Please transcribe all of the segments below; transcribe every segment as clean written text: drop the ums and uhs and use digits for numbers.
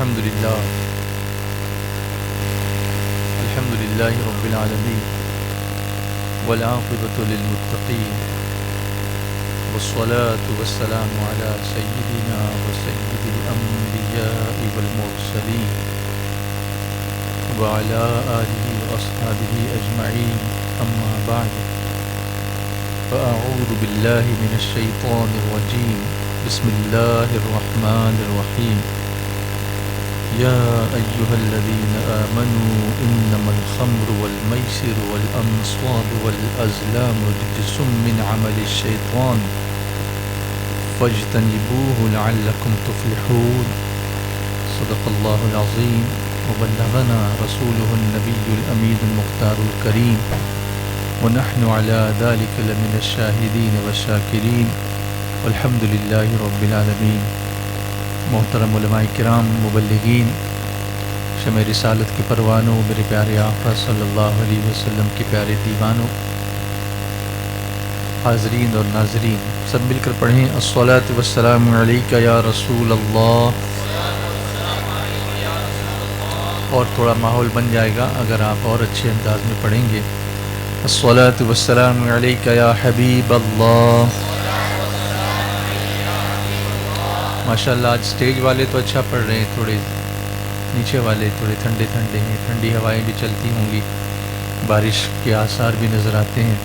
الحمد لله رب العالمين والعاقبة للمتقين والصلاة والسلام على سيدنا وسيد الأنبياء والمرسلين وعلى آله وأصحابه أجمعين أما بعد فأعوذ بالله من الشيطان الرجيم بسم الله الرحمن الرحيم يا أيها الذين آمنوا إنما الخمر والميسر والأنصاب والأزلام رجس من عمل الشيطان فاجتنبوه لعلكم تفلحون صدق الله العظيم وبلغنا رسوله النبي الأمين المختار الكريم ونحن على ذلك لمن الشاهدين والشاكرين والحمد لله رب العالمين۔ محترم علماء کرام، مبلغین، شمع رسالت کے پروانوں، میرے پیارے آقا صلی اللہ علیہ وسلم کے پیارے دیوانوں، حاضرین اور ناظرین، سب مل کر پڑھیں الصلاۃ والسلام علیک یا رسول اللہ۔ اور تھوڑا ماحول بن جائے گا اگر آپ اور اچھے انداز میں پڑھیں گے الصلاۃ والسلام علیک یا حبیب اللہ۔ ماشاءاللہ آج سٹیج والے تو اچھا پڑھ رہے ہیں، تھوڑے نیچے والے تھوڑے ٹھنڈے ہیں، ٹھنڈی ہوائیں بھی چلتی ہوں گی، بارش کے آثار بھی نظر آتے ہیں،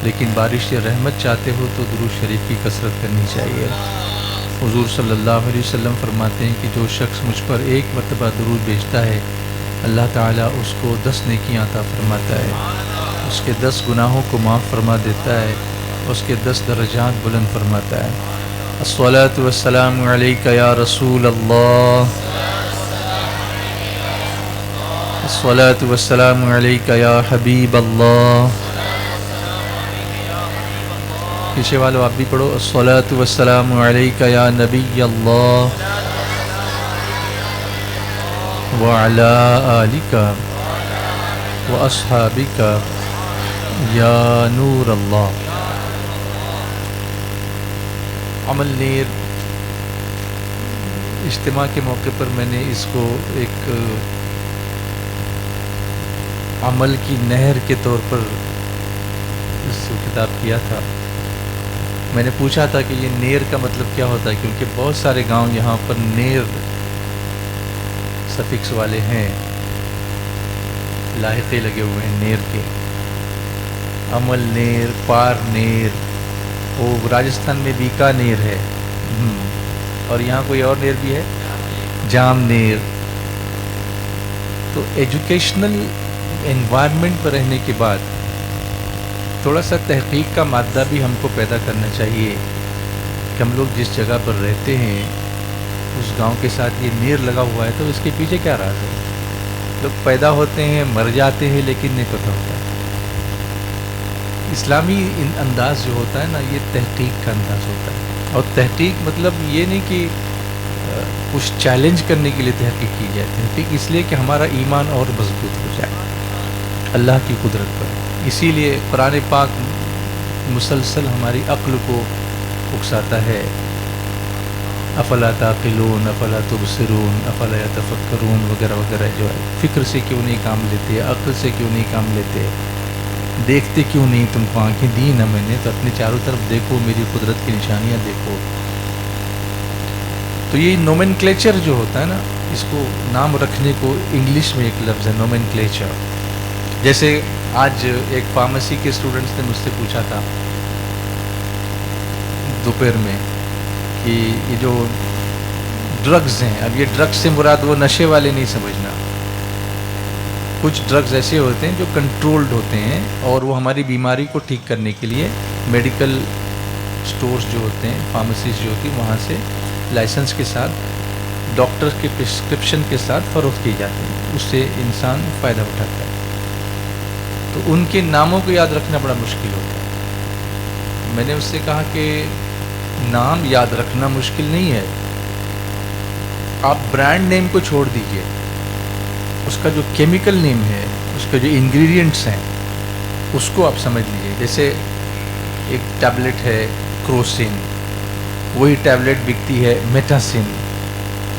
لیکن بارش سے رحمت چاہتے ہو تو درود شریف کی کثرت کرنی چاہیے۔ حضور صلی اللہ علیہ وسلم فرماتے ہیں کہ جو شخص مجھ پر ایک مرتبہ درود بھیجتا ہے اللہ تعالیٰ اس کو 10 نیکیاں عطا فرماتا ہے، اس کے 10 گناہوں کو معاف فرما دیتا ہے، اس کے 10 درجات بلند فرماتا ہے۔ الصلاۃ والسلام علیک یا رسول اللہ، الصلاۃ والسلام علیک یا حبیب اللہ۔ پیچھے والو آپ بھی پڑھو الصلاۃ والسلام علیک یا نبی اللہ وعلی آلک واصحابک یا نور اللہ۔ عمل نیر اجتماع کے موقع پر میں نے اس کو ایک عمل کی نہر کے طور پر اس کو خطاب کیا تھا۔ میں نے پوچھا تھا کہ یہ نیر کا مطلب کیا ہوتا ہے، کیونکہ بہت سارے گاؤں یہاں پر نیر سفکس والے ہیں، لاحقے لگے ہوئے ہیں نیر کے، عمل نیر، پار نیر، وہ راجستھان میں بیکانیر ہے، اور یہاں کوئی اور نیر بھی ہے جام نیر۔ تو ایجوکیشنل انوائرمنٹ پر رہنے کے بعد تھوڑا سا تحقیق کا مادہ بھی ہم کو پیدا کرنا چاہیے کہ ہم لوگ جس جگہ پر رہتے ہیں اس گاؤں کے ساتھ یہ نیر لگا ہوا ہے تو اس کے پیچھے کیا راز ہے۔ لوگ پیدا ہوتے ہیں، مر جاتے ہیں، لیکن نہیں پتہ ہوتا۔ اسلامی انداز جو ہوتا ہے نا یہ تحقیق کا انداز ہوتا ہے، اور تحقیق مطلب یہ نہیں کہ کچھ چیلنج کرنے کے لیے تحقیق کی جائے، تحقیق اس لیے کہ ہمارا ایمان اور مضبوط ہو جائے اللہ کی قدرت پر۔ اسی لیے قرآن پاک مسلسل ہماری عقل کو اکساتا ہے، افلا تعقلون، افلا تبصرون، افلا یتفکرون وغیرہ وغیرہ، جو ہے فکر سے کیوں نہیں کام لیتے، عقل سے کیوں نہیں کام لیتے، دیکھتے کیوں نہیں، تم کو آنکھیں دی نا میں نے تو اپنے چاروں طرف دیکھو، میری قدرت کی نشانیاں دیکھو۔ تو یہ نومنکلیچر جو ہوتا ہے نا، اس کو نام رکھنے کو انگلش میں ایک لفظ ہے نومنکلیچر۔ جیسے آج ایک فارمیسی کے اسٹوڈنٹس نے مجھ سے پوچھا تھا دوپہر میں کہ یہ جو ڈرگز ہیں، اب یہ ڈرگز سے مراد وہ نشے والے نہیں سمجھنا، کچھ ڈرگز ایسے ہوتے ہیں جو کنٹرولڈ ہوتے ہیں اور وہ ہماری بیماری کو ٹھیک کرنے کے لیے میڈیکل سٹورز جو ہوتے ہیں، فارمیسیز جو ہوتی ہیں، وہاں سے لائسنس کے ساتھ ڈاکٹر کے پرسکرپشن کے ساتھ فروخت کی جاتی ہیں، اس سے انسان فائدہ اٹھاتا ہے۔ تو ان کے ناموں کو یاد رکھنا بڑا مشکل ہوتا ہے۔ میں نے اس سے کہا کہ نام یاد رکھنا مشکل نہیں ہے، آپ برانڈ نیم کو چھوڑ دیجئے، اس کا جو کیمیکل نیم ہے، اس کا جو انگریڈینٹس ہیں اس کو آپ سمجھ لیجئے۔ جیسے ایک ٹیبلٹ ہے کروسین، وہی ٹیبلٹ بکتی ہے میٹاسین،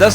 10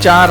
4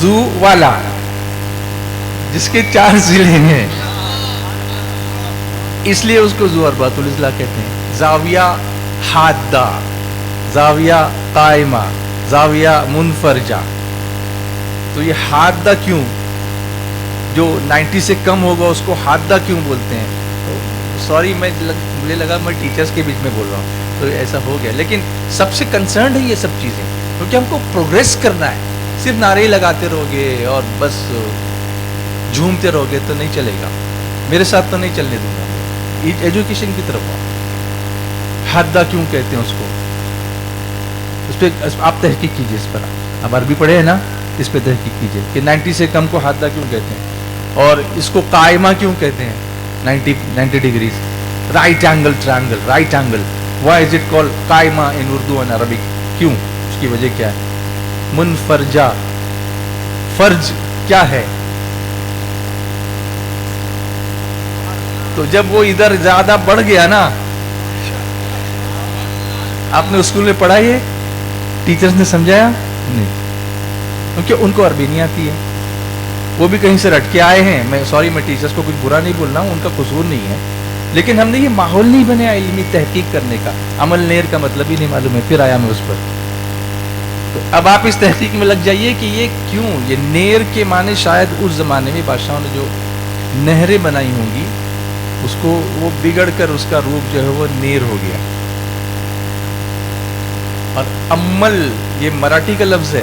زو والا، جس کے 4 ضلع ہیں، اس لیے اس کو ذو اربعۃ الاضلاع کہتے ہیں. زاویہ حادہ، زاویہ قائمہ، زاویہ منفرجہ. تو یہ حادہ کیوں، جو 90 سے کم ہوگا اس کو حادہ کیوں بولتے ہیں؟ سوری، مجھے لگا میں ٹیچرز کے بیچ میں بول رہا ہوں، تو ایسا ہو گیا. لیکن سب سے کنسرنڈ ہے یہ سب چیزیں، کیونکہ ہم کو پروگریس کرنا ہے. صرف نعرے لگاتے رہو گے اور بس جھومتے رہو گے تو نہیں چلے گا. میرے ساتھ تو نہیں چلنے دوں گا. ایجوکیشن کی طرف آؤ. حادہ کیوں کہتے ہیں اس کو؟ اس پہ آپ تحقیق کیجیے. اس پر آپ عربی پڑھے ہیں نا، اس پہ تحقیق کیجیے کہ 90 سے کم کو حادہ کیوں کہتے ہیں، اور اس کو قائمہ کیوں کہتے ہیں. 90 degrees, right angle triangle, right angle. Why is it called قائمہ ان اردو اینڈ عربک؟ کیوں؟ اس کی وجہ کیا ہے؟ منفرجہ، فرج کیا ہے؟ تو جب وہ ادھر زیادہ بڑھ گیا نا، آپ نے اسکول میں پڑھا یہ، ٹیچرز نے سمجھایا نہیں، کیونکہ ان کو عربی نہیں آتی ہے. وہ بھی کہیں سے رٹ کے آئے ہیں. میں ٹیچرز کو کچھ برا نہیں بول رہا ہوں، ان کا قصور نہیں ہے، لیکن ہم نے یہ ماحول نہیں بنایا علمی تحقیق کرنے کا. عمل نیر کا مطلب ہی نہیں معلوم ہے، پھر آیا میں اس پر. تو اب آپ اس تحقیق میں لگ جائیے کہ یہ کیوں. یہ نیر کے معنی شاید اس زمانے میں بادشاہوں نے جو نہریں بنائی ہوں گی، اس کو وہ بگڑ کر اس کا روپ جو ہے وہ نیر ہو گیا. اور عمل یہ مراٹھی کا لفظ ہے.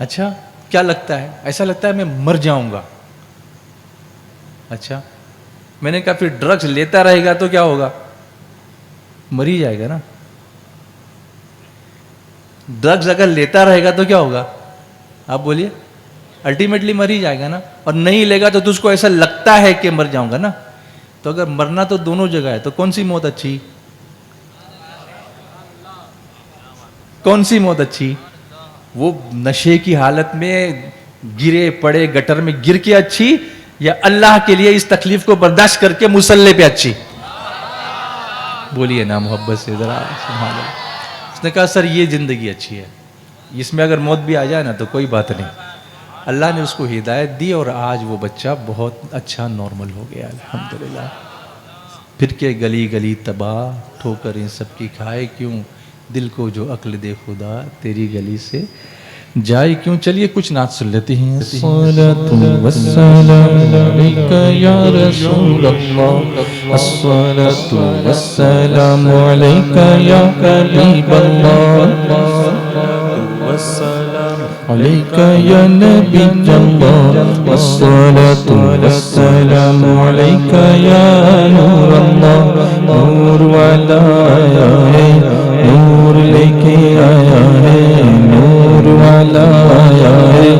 اچھا کیا لگتا ہے؟ ایسا لگتا ہے میں مر جاؤں گا. اچھا میں نے کہا پھر ڈرگز لیتا رہے گا تو کیا ہوگا؟ مر ہی جائے گا نا. ڈرگز اگر لیتا رہے گا تو کیا ہوگا؟ آپ بولیے. الٹیمیٹلی مر ہی جائے گا نا. اور نہیں لے گا تو تجھ کو ایسا لگتا ہے کہ مر جاؤں گا نا. تو اگر مرنا تو دونوں جگہ ہے تو کون سی موت اچھی؟ کون سی موت اچھی؟ وہ نشے کی حالت میں گرے پڑے گٹر میں گر کے اچھی، یا اللہ کے لیے اس تکلیف کو برداشت کر کے مصلی پہ اچھی؟ بولیے نا محبت سے ذرا سبحان اللہ. اس نے کہا سر یہ زندگی اچھی ہے، اس میں اگر موت بھی آ جائے نا تو کوئی بات نہیں. اللہ نے اس کو ہدایت دی اور آج وہ بچہ بہت اچھا نارمل ہو گیا الحمدللہ. پھر کے گلی گلی تباہ ٹھوکر ان سب کی کھائے کیوں، دل کو جو عقل دے خدا تیری گلی سے جائے کیوں. چلیے کچھ نعت سن لیتے ہیں. الصلاۃ والسلام علیک یا رسول اللہ، الصلاۃ والسلام علیک یا حبیب اللہ، علیک یا نبی اللہ، الصلاۃ والسلام علیک یا نور اللہ. نور والا آیا ہے، نور لے کے آیا ہے، نور والا آیا ہے،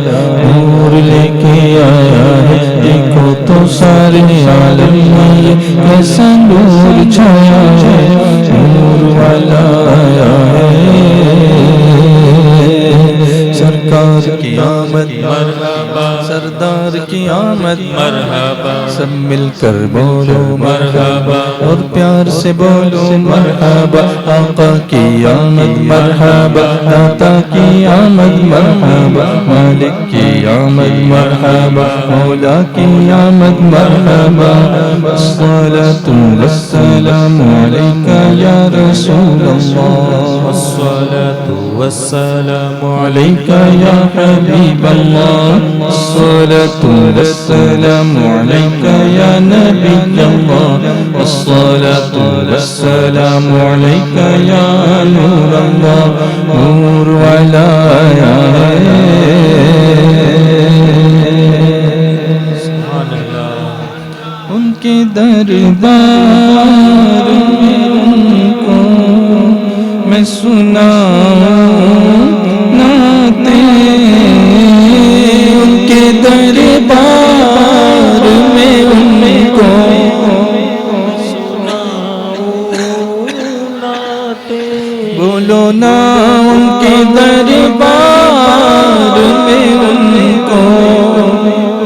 نور لے کے آیا ہے. دیکھو تو سارے عالم میں کیسا نور چھایا ہے، نور والا آیا ہے. سرکار کی آمد مرحبا، سردار کی آمد مرحبا، سب مل کر بولو مرحبا اور پیار سے بولو مرحبا. آقا کی آمد مرحبا، داتا کی آمد مرحبا، مالک کی آمد مرحبا، مولا کی آمد مرحبا. الصلاۃ والسلام علیک یا رسول اللہ، الصلاۃ والسلام علیک یا حبیب اللہ، الصلاۃ والسلام علیک یا نبی اللہ، الصلاۃ والسلام علیک یا نور اللہ. نور والا آیا ہے. ان کے دربار میں ان کو میں سناؤں نعتیں، ان کے دربار میں ان کو بولو نا، ان کے دربار میں ان کو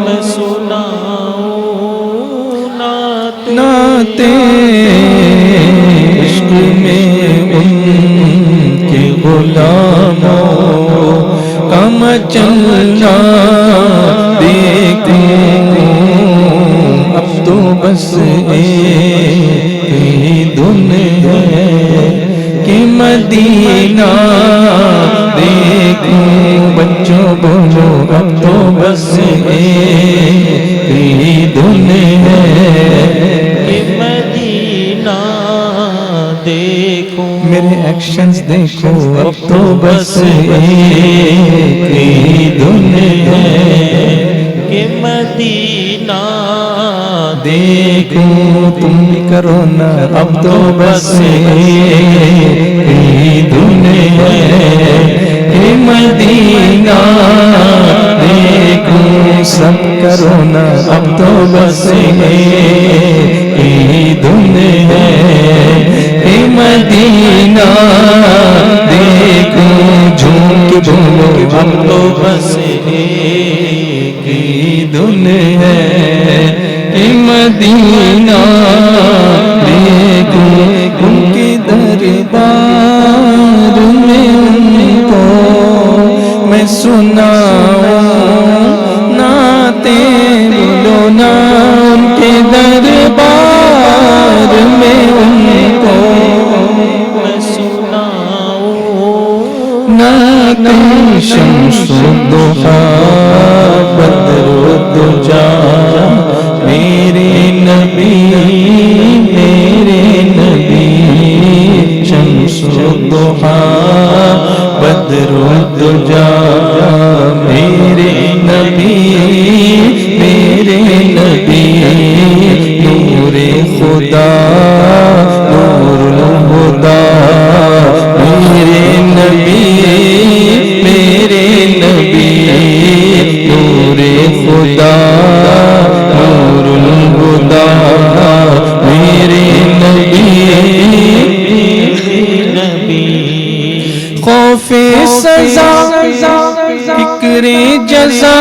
میں سناؤں نعتیں. عشق میں ان کے غلاموں کا مچلنا دیکھوں، اب تو بس ایک ہی دھن ہے کہ مدینہ دیکھوں. بچوں بولو اب تو بس ایک ہی دھن ہے کہ مدینہ دیکھوں. میرے ایکشنز دیکھو اب تو بس ایک ہی دھن ہے کہ مدینہ دیکھوں. تم بھی کرو نا اب تو بس ایک ہی دھن ہے کہ مدینہ دیکھوں. سب کرو نا اب تو بس ایک ہی دھن ہے کہ مدینہ دیکھوں. جھوم کے بولو اب تو بس ایک ہی دھن ہے کہ مدینہ دیکھوں. ان کے دربار میں ان کو میں سناؤں نعتیں. بولو نا ان کے دربار میں ان کو میں سناؤں نعتیں. شمس الضحیٰ بدر الدجا میرے نبی میرے نبی. شمس الضحیٰ بدر الدجا نبی میرے نبی نور خدا نور الہدا میرے نبی میرے نبی نور خدا نور الہدا میرے نبی خوف سزا فکر جزا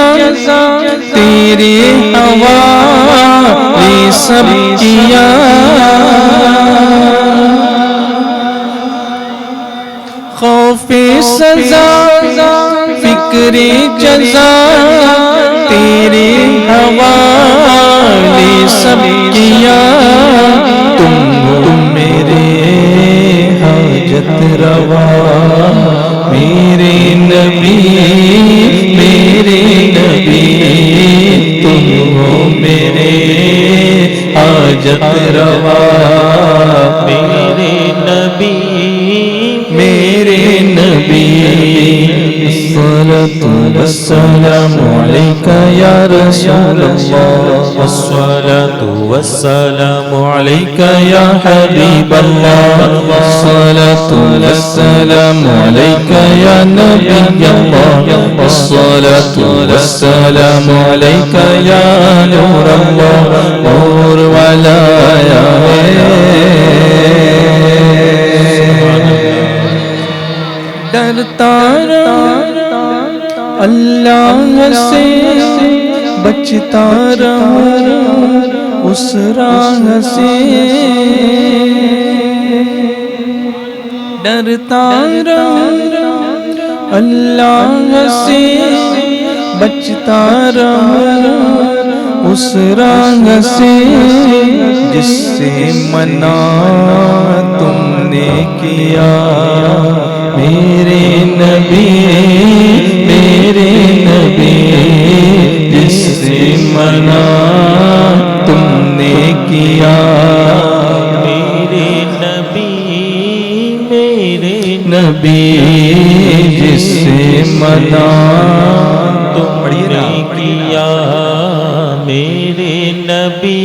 تیرے حوالے سب کیا خوف سزا فکر جزا تیرے حوالے سب کیا تم میرے حاجت روا میرے نبی میرے نبی تم ہو میرے حاجت روا میرے نبی میرے نبی الصلاة والسلام عليك يا رسول الله الصلاة والسلام عليك يا حبيب الله الصلاة والسلام عليك يا نبي الله الصلاة والسلام عليك يا نور الله نور ولا يا ڈرتا رہوں اللہ سے بچتا رہوں اس راہ سے ڈرتا رہوں اللہ سے بچتا رہوں اس راہ سے جس سے منع تم نے کیا میرے نبی میرے نبی جس سے منع تم نے کیا میرے نبی جس سے منع تم نے کیا میرے نبی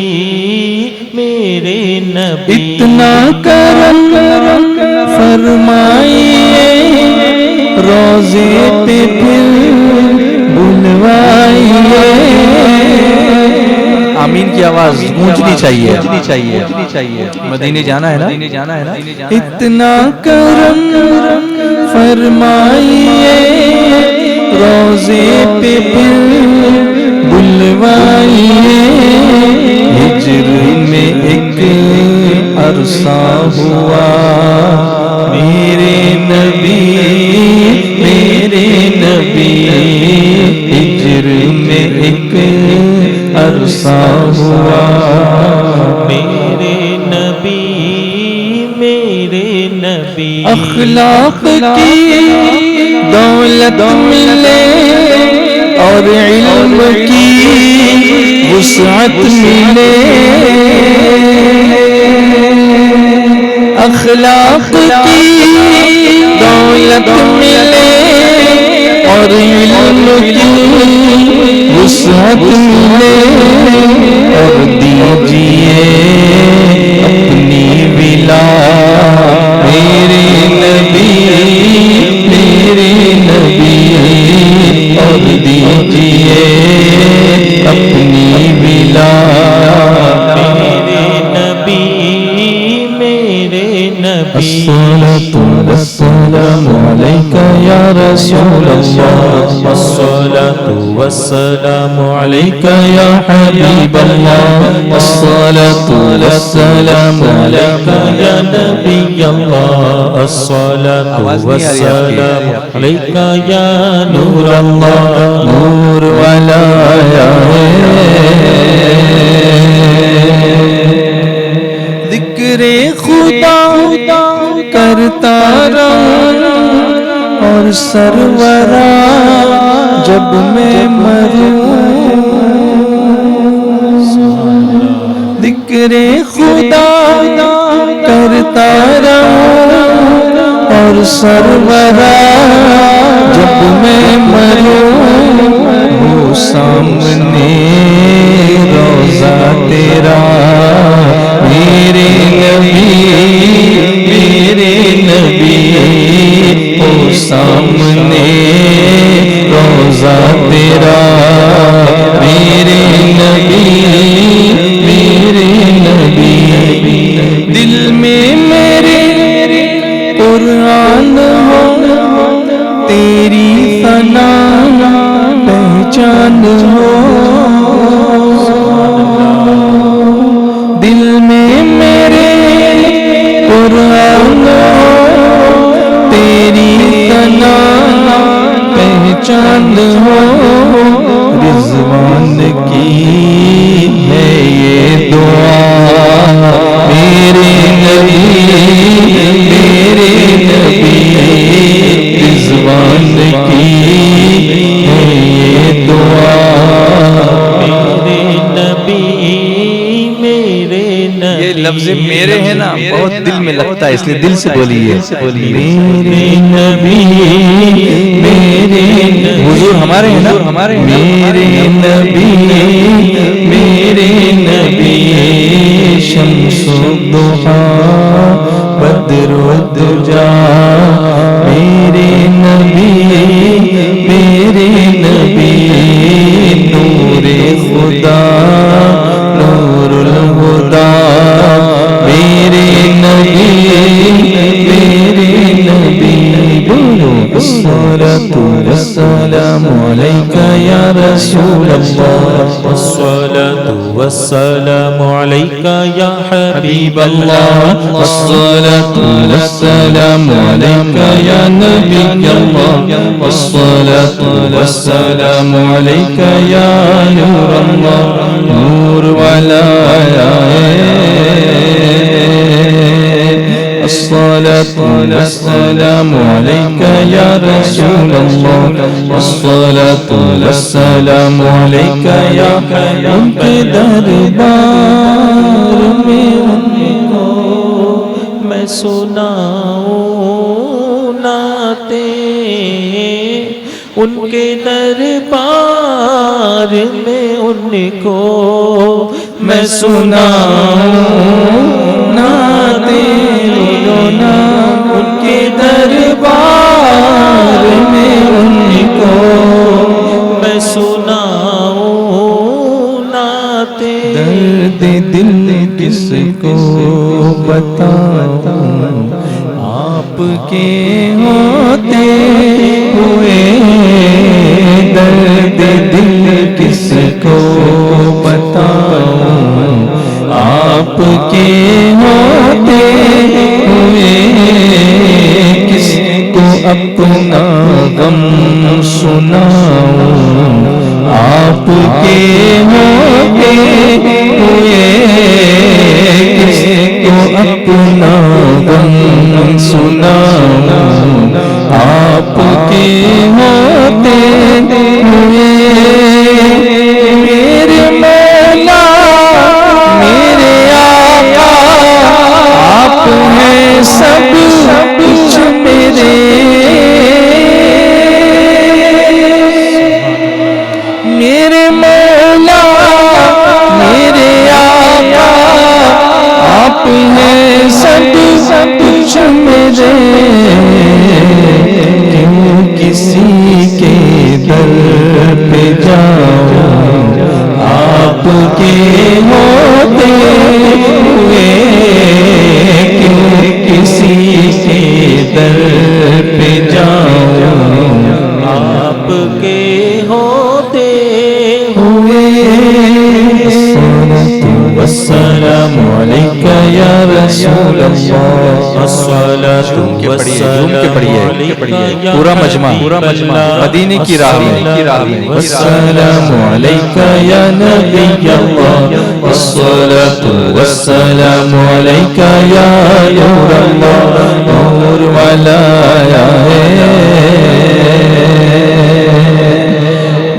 اتنا کرم فرمائیے روزے پہ پھر بلوائیے آمین کی آواز گونجنی چاہیے مدینے جانا ہے نا اتنا کرم فرمائیے روزے پہ پھر بلوائیے ہجر میں ایک عرصہ ہوا میرے نبی ہجر میں ایک عرصہ ہوا میرے نبی اخلاق کی دولت ملے اور علم کی وسعت ملے اخلاق کی دولت ملے اور علم کی وسعت ملے اور دیجیے اپنی ولا میرے نبی اور دیجیے اپنی ولا الصلاة والسلام عليك يا رسول الله الصلاة والسلام عليك يا حبيب الله الصلاة والسلام عليك يا نبي الله الصلاة والسلام عليك يا نور الله نور ولا ذکر خدا کرتا رہوں اور سرورا جب میں مروں ذکر خدا کرتا رہوں اور سرورا جب میں مروں سامنے روضہ تیرا میرے نبی ہو سامنے روضہ تیرا میرے نبی دل میں میرے قرآن ہو تیری ثنا پہچان ہو دل میں میرے قرآن ہو تیری ثنا پہچان ہو رضوان کی ہے یہ دعا میرے نبی رضوان کی ہے یہ دعا یہ لفظ میرے ہیں نا بہت دل میں لگتا ہے اس لیے دل سے بولیے میرے نبی حضور ہمارے ہیں نا میرے نبی شمس الضحا بدر الدجا میرے نبی نور خدا نور الہدا میرے نبی بولو الصلاة والسلام علیکہ یا رسول اللہ الصلاة والسلام علیکہ یا حبیب اللہ الصلاة والسلام علیکہ یا نبی اللہ الصلاة والسلام علیکہ یا نور اللہ نور والا الصلاة والسلام علیکہ یا رسول اللہ الصلاة والسلام علیکہ یا ان کے دربار میں ان کو میں سناؤں نعتیں ان کے دربار میں ان کو میں سناؤں نعتیں ان کے دربار میں ان کو میں سناؤں نعتیں درد دل کس کو بتاؤں آپ کے ہوتے ہوئے درد دل کس کو بتاؤں آپ کے ہوتے ہوئے کس کو اپنا غم سناؤں آپ کے ہوتے ہوئے کس کو اپنا غم سناؤں آپ کے ہوتے ہوئے میرے مولا میرے آقا آپ ہیں سب کچھ میرے میرے مولا میرے آقا آپ ہیں سب کچھ میرے کیوں کسی کے در پہ جاؤں آپ کے ہوتے ہوئے کیوں کسی کے در پہ جاؤں آپ کے ہوتے ہوئے والسلام علیکہ یا رسول اللہ الصلاة والسلام علیکہ پورا مجمع مدینے کی راہ میں والسلام علیکہ یا نبی اللہ الصلاة والسلام علیکہ یا نور اللہ نور والا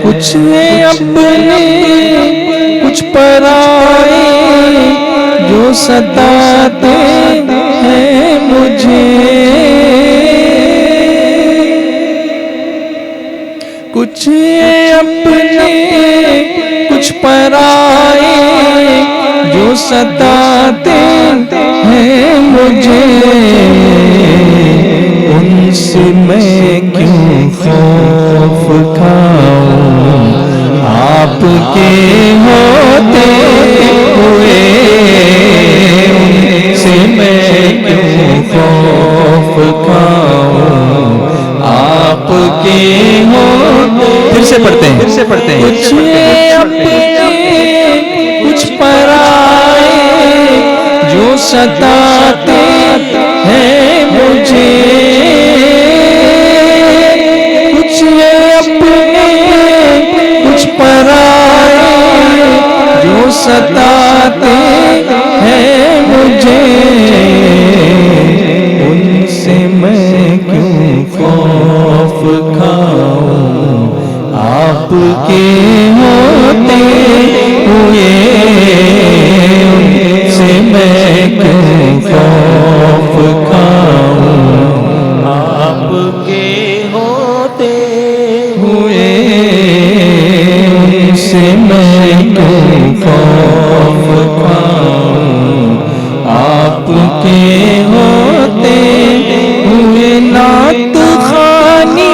کچھ اپنے کچھ پرائے جو ستاتے ہیں مجھے کچھ اپنے ستاتے ہیں مجھے ان سے میں کیوں خوف کھاؤں آپ کے ہوتے ہوئے ان سے میں کیوں خوف کھاؤں آپ کے ہوتے پھر سے پڑھتے ہیں کچھ اپنے کچھ پرائے جو ستاتے ہیں مجھے کچھ اپنے کچھ پرائے جو ستاتے ہیں مجھے ان سے میں کیوں خوف کھاؤں آپ کے ہوتے ہوئے ان سے میں کیوں خوف کھاؤں آپ کے ہوتے ہوئے ان سے میں کیوں خوف کھاؤں آپ کے ہوتے ہوئے نعت خوانی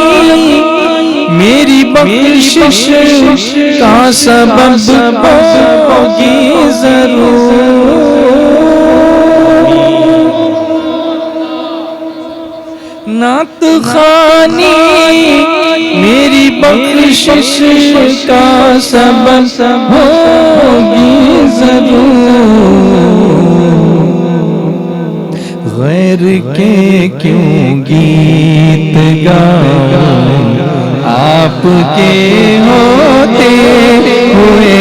میری بخشش کا سبب ہوگی ضرور نعت خوانی میری بخشش کا سبب ہوگی ضرور غیر کے کیوں گیت گاؤں آپ کے ہوتے ہوئے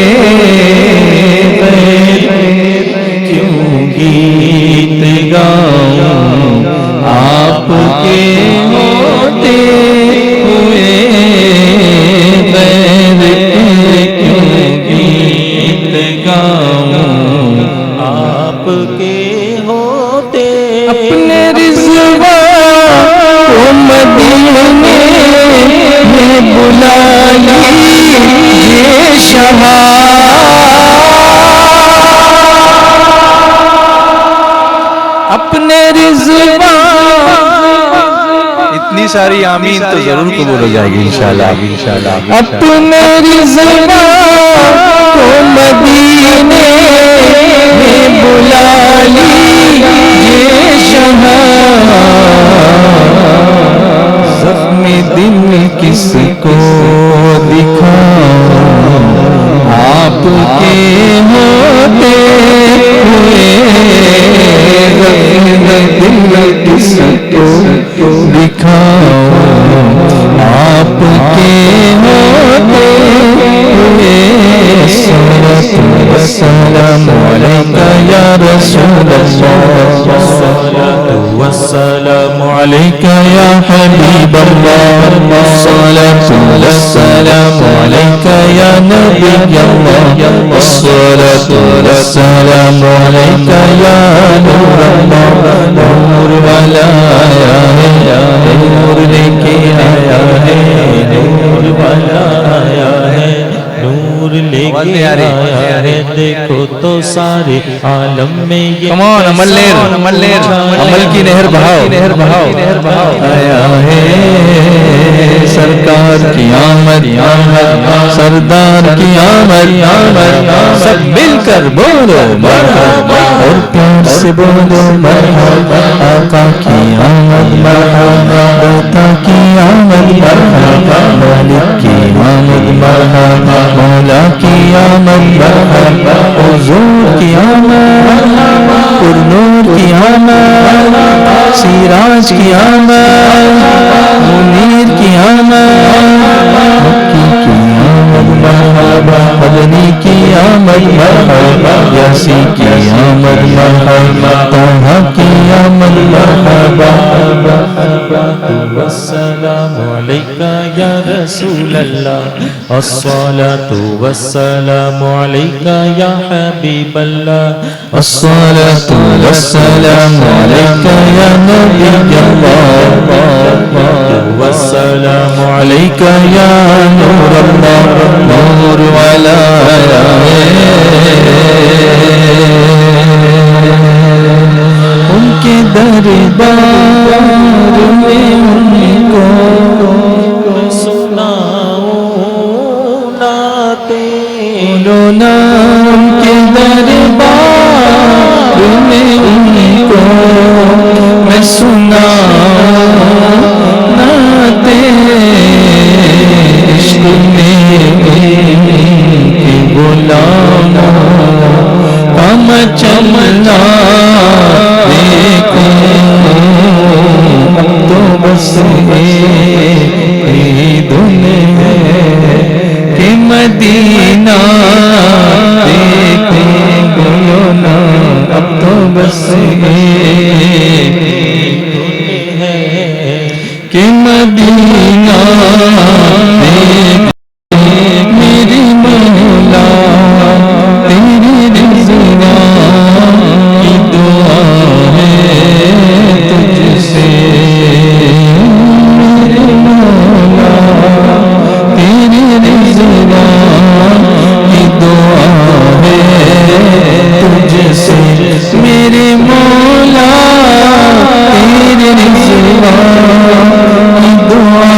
کیوں گیت گاؤں آپ کے ہوتے ہوئے کیوں گیت گاؤں آپ کے ہوتے اپنے رضوان کو مدینے میں بلا لیجئے شمع اپنے رضوان اتنی ساری آمین تو ضرور قبول ہو جائے گی انشاءاللہ اپنے رضوان کو مدینے میں بلا لیجئے شمع زخم دل کس کو دکھاؤں آپ کے ہوتے ہوئے زخم دل کس کو دکھاؤں آپ کے ہوتے ہوئے السلام علیکہ یا رسول اللہ والسلام علیکہ یا حبیب اللہ الصلاة والسلام علیکہ یا نبی اللہ الصلاة والسلام علیکہ یا نور اللہ نور والا آیا ہے نور لے کے آیا ہے نور والا آیا ہے نور لے کے آیا ہے دیکھو تو سارے عالم میں یہ کمان عمل کی نہر بہاؤ آیا ہے سرکار کی آمد سردار کی آمد سب مل کر بولو مرحبا اور پیار سے بولو مرحبا آقا کی آمد مرحبا داتا کی آمد مرحبا مالک کی آمد مرحبا مولا کی آمد مرحبا حضور کی آمد پر نور کی آمد سیراج کی آمد منیر کی آمد مکی کی آمد مرحبا مدنی کی آمد مرحبا یاسی کی آمد مرحبا طہ کی آمد مرحبا والسلام علیکہ یا رسول اللہ الصلاة والسلام علیکہ یا حبیب اللہ الصلاة والسلام علیکہ یا نبی اللہ والسلام علیکہ یا نور اللہ نور والا آیا ہے دربار میں ان کو سناؤں نعتیں، بولو نا ان کے دربار میں ان کو میں سناؤں نعتیں، عشق میں غلاموں ہم چمنا دیکھو تو بس ایک دن ہے کہ مدینہ دیکھیں گو نا، اب تو بس ایک دن ہے کہ مدینہ دیکھیں میری مولا تیری رضا کی دعا ہے تجھ سے، میری مولا تیری رضا کی دعا ہے تجھ سے، میرے مولا تیری رضا کی دعا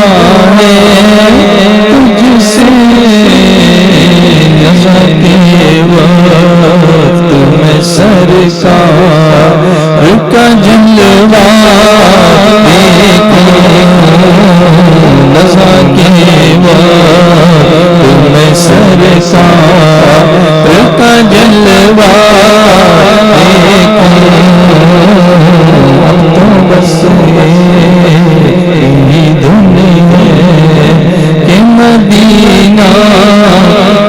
ہے تجھ سے، نظر کے وقت میں سرکار کا جلوہ دیکھوں، نظر کے وقت میں سرکار کا جلوہ دیکھوں، اب تو بس یہی دن ہے کہ مدینہ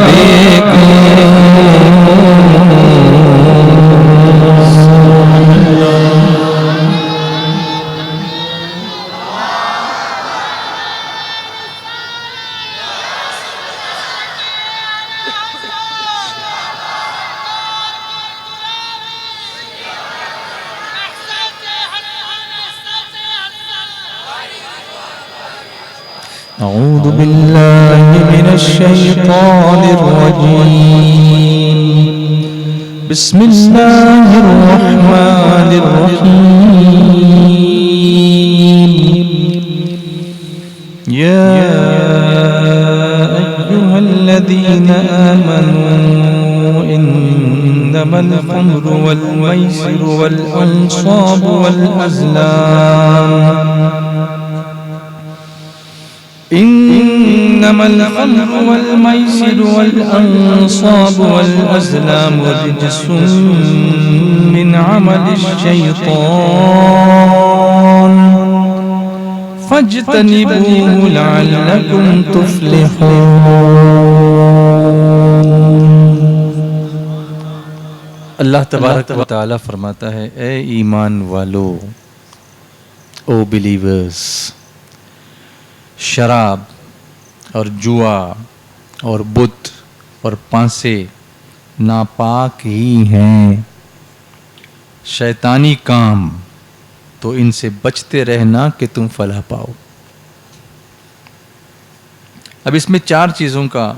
دیکھوں۔ أعوذ بالله من الشيطان الرجيم، بسم الله الرحمن الرحيم، يا أيها الذين آمنوا إنما الخمر والميسر والأنصاب والأزلام إنما الخمر والميسر والأنصاب والأزلام رجس من عمل الشيطان فاجتنبوه لعلكم تفلحون۔ اللہ تبارک و تعالی فرماتا ہے، اے ایمان والو، او بلیورز، شراب اور جوا اور بت اور پانسے ناپاک ہی ہیں، شیطانی کام، تو ان سے بچتے رہنا کہ تم فلاح پاؤ۔ اب اس میں 4 چیزوں کا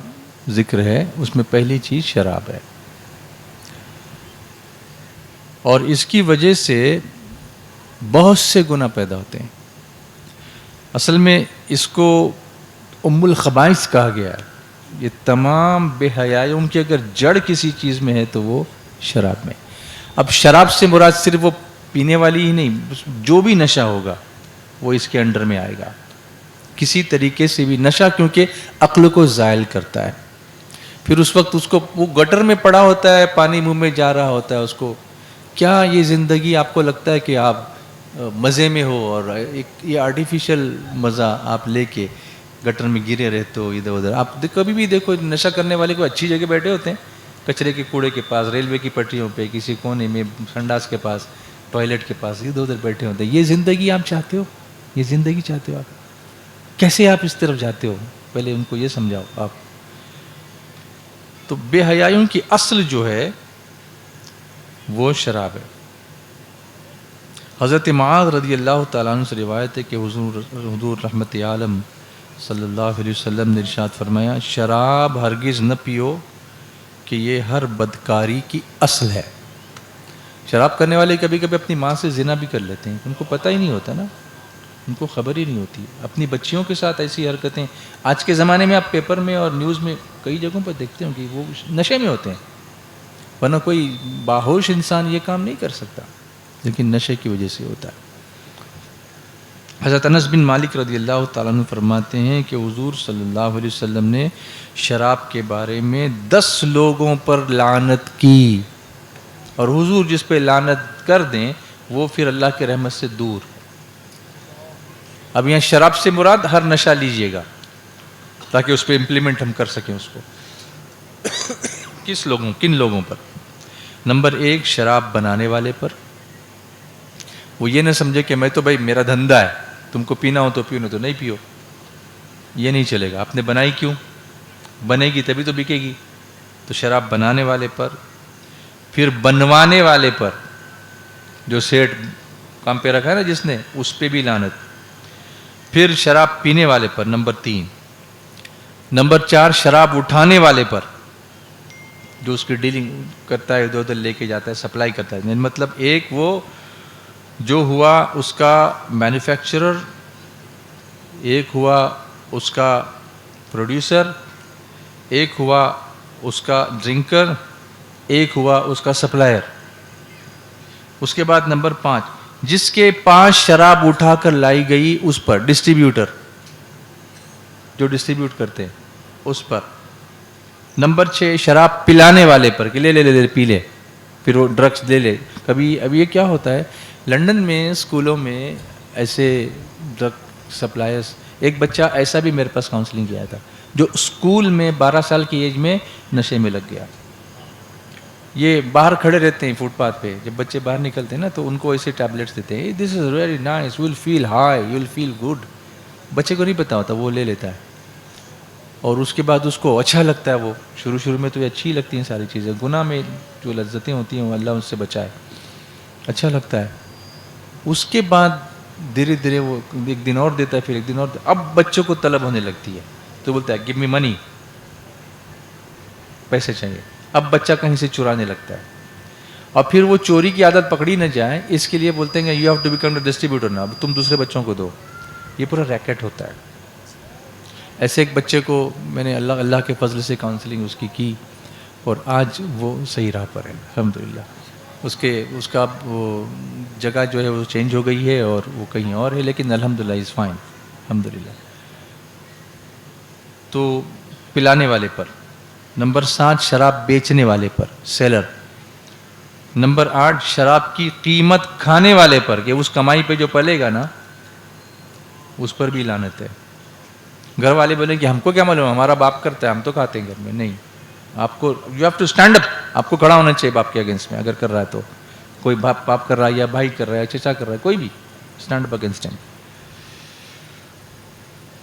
ذکر ہے، اس میں پہلی چیز شراب ہے، اور اس کی وجہ سے بہت سے گناہ پیدا ہوتے ہیں۔ اصل میں اس کو ام الخبائث کہا گیا ہے۔ یہ تمام بے حیائیوں کی اگر جڑ کسی چیز میں ہے تو وہ شراب میں۔ اب شراب سے مراد صرف وہ پینے والی ہی نہیں، جو بھی نشہ ہوگا وہ اس کے انڈر میں آئے گا، کسی طریقے سے بھی نشہ، کیونکہ عقل کو زائل کرتا ہے۔ پھر اس وقت اس کو وہ گٹر میں پڑا ہوتا ہے، پانی منہ میں جا رہا ہوتا ہے، اس کو کیا یہ زندگی آپ کو لگتا ہے کہ آپ مزے میں ہو، اور ایک یہ آرٹیفیشل مزہ آپ لے کے گٹر میں گرے رہتے ہو ادھر ادھر۔ آپ کبھی بھی دیکھو نشہ کرنے والے کو اچھی جگہ بیٹھے ہوتے ہیں، کچرے کے کوڑے کے پاس، ریلوے کی پٹریوں پہ، کسی کونے میں، سنڈاس کے پاس، ٹوائلٹ کے پاس، ادھر ادھر بیٹھے ہوتے ہیں۔ یہ زندگی آپ چاہتے ہو؟ یہ زندگی چاہتے ہو آپ؟ کیسے آپ اس طرف جاتے ہو؟ پہلے ان کو یہ سمجھاؤ آپ۔ تو بے حیائیوں کی اصل جو ہے وہ شراب ہے۔ حضرت معاذ رضی اللہ تعالیٰ عنہ سے روایت ہے کہ حضور رحمت عالم صلی اللہ علیہ وسلم نے ارشاد فرمایا، شراب ہرگز نہ پیو کہ یہ ہر بدکاری کی اصل ہے۔ شراب کرنے والے کبھی کبھی اپنی ماں سے زنا بھی کر لیتے ہیں، ان کو پتہ ہی نہیں ہوتا نا، ان کو خبر ہی نہیں ہوتی. اپنی بچیوں کے ساتھ ایسی حرکتیں آج کے زمانے میں آپ پیپر میں اور نیوز میں کئی جگہوں پر دیکھتے ہوں کہ وہ نشے میں ہوتے ہیں، ورنہ کوئی باہوش انسان یہ کام نہیں کر سکتا، لیکن نشے کی وجہ سے ہوتا ہے. حضرت انس بن مالک رضی اللہ تعالیٰ عنہ فرماتے ہیں کہ حضور صلی اللہ علیہ وسلم نے شراب کے بارے میں 10 لوگوں پر لعنت کی، اور حضور جس پہ لعنت کر دیں وہ پھر اللہ کے رحمت سے دور. اب یہاں شراب سے مراد ہر نشہ لیجئے گا تاکہ اس پہ امپلیمنٹ ہم کر سکیں اس کو. کن لوگوں پر؟ نمبر 1 شراب بنانے والے پر. وہ یہ نہ سمجھے کہ میں تو بھائی میرا دھندا ہے، تم کو پینا ہو تو پیو، نہیں تو نہیں پیو، یہ نہیں چلے گا. آپ نے بنائی کیوں؟ بنے گی تبھی تو بکے گی. تو شراب بنانے والے پر، پھر بنوانے والے پر، جو سیٹ کام پہ رکھا ہے نا جس نے، اس پہ بھی لعنت. پھر شراب پینے والے پر نمبر 3. نمبر 4 شراب اٹھانے والے پر، جو اس کی ڈیلنگ کرتا ہے، ادھر ادھر لے کے جاتا ہے، سپلائی کرتا ہے. مطلب ایک وہ جو ہوا اس کا مینوفیکچرر، ایک ہوا اس کا پروڈیوسر، ایک ہوا اس کا ڈرنکر، ایک ہوا اس کا سپلائر. اس کے بعد نمبر 5 جس کے پاس شراب اٹھا کر لائی گئی اس پر، ڈسٹریبیوٹر جو ڈسٹریبیوٹ کرتے ہیں اس پر. نمبر 6 شراب پلانے والے پر کہ لے پی لے، پھر وہ ڈرگس لے لے. کبھی اب یہ کیا ہوتا ہے لنڈن میں اسکولوں میں ایسے ڈرگ سپلائرس، ایک بچہ ایسا بھی میرے پاس کاؤنسلنگ کیا تھا جو اسکول میں 12 سال کی ایج میں نشے میں لگ گیا. یہ باہر کھڑے رہتے ہیں فٹ پاتھ پہ، جب بچے باہر نکلتے ہیں نا تو ان کو ایسے ٹیبلٹس دیتے ہیں، this is very nice, you will feel high, you will feel good. بچے کو نہیں پتا ہوتا، وہ لے لیتا ہے اور اس کے بعد اس کو اچھا لگتا ہے. وہ شروع میں تو یہ اچھی لگتی ہیں ساری چیزیں، گناہ میں جو لذتیں ہوتی ہیں وہ اللہ اس سے بچائے، اچھا لگتا ہے. اس کے بعد دھیرے دھیرے وہ ایک دن اور دیتا ہے، پھر ایک دن اور اب بچوں کو طلب ہونے لگتی ہے تو بولتا ہے گیو می منی، پیسے چاہیے. اب بچہ کہیں سے چرانے لگتا ہے، اور پھر وہ چوری کی عادت پکڑی نہ جائے اس کے لیے بولتے ہیں you have to become the distributor نا، اب تم دوسرے بچوں کو دو. یہ پورا ریکٹ ہوتا ہے. ایسے ایک بچے کو میں نے اللہ کے فضل سے کاؤنسلنگ اس کی اور آج وہ صحیح راہ پر ہے الحمدللہ. اس کا وہ جگہ جو ہے وہ چینج ہو گئی ہے اور وہ کہیں اور ہے، لیکن الحمدللہ از فائن الحمدللہ. تو پلانے والے پر. نمبر 7 شراب بیچنے والے پر، سیلر. نمبر 8 شراب کی قیمت کھانے والے پر کہ اس کمائی پہ جو پلے گا نا اس پر بھی لعنت ہے. گھر والے بولیں کہ ہم کو کیا معلوم، ہمارا باپ کرتا ہے ہم تو کھاتے ہیں گھر میں. نہیں، آپ کو you have to stand up, آپ کو کھڑا ہونا چاہیے باپ کے اگینسٹ میں. اگر کر رہا ہے تو کوئی باپ کر رہا ہے یا بھائی کر رہا ہے، چچا کر رہا ہے، کوئی بھی اسٹینڈ اپ اگینسٹ ہم.